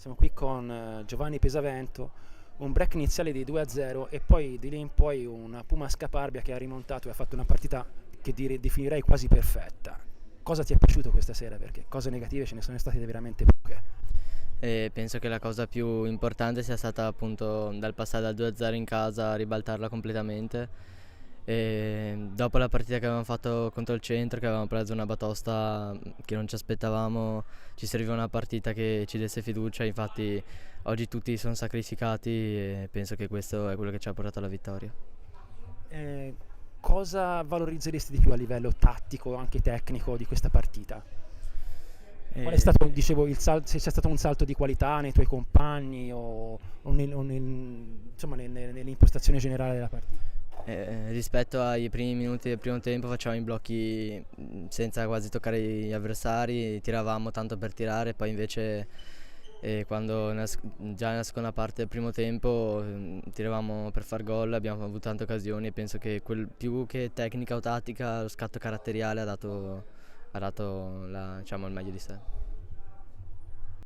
Siamo qui con Giovanni Pesavento, un break iniziale di 2-0 e poi di lì in poi una Puma Scaparbia che ha rimontato e ha fatto una partita che definirei quasi perfetta. Cosa ti è piaciuto questa sera? Perché cose negative ce ne sono state veramente poche. E penso che la cosa più importante sia stata appunto dal passare dal 2-0 in casa a ribaltarla completamente. E dopo la partita che avevamo fatto contro il centro, che avevamo preso una batosta che non ci aspettavamo, ci serviva una partita che ci desse fiducia. Infatti oggi tutti sono sacrificati e penso che questo è quello che ci ha portato alla vittoria. Eh, Cosa valorizzeresti di più a livello tattico, anche tecnico, di questa partita? Qual è E stato, dicevo, se c'è stato un salto di qualità nei tuoi compagni insomma, nell'impostazione generale della partita? Rispetto ai primi minuti del primo tempo facevamo i blocchi senza quasi toccare gli avversari, tiravamo tanto per tirare, poi invece già nella seconda parte del primo tempo tiravamo per far gol, abbiamo avuto tante occasioni e penso che più che tecnica o tattica lo scatto caratteriale ha dato diciamo, il meglio di sé.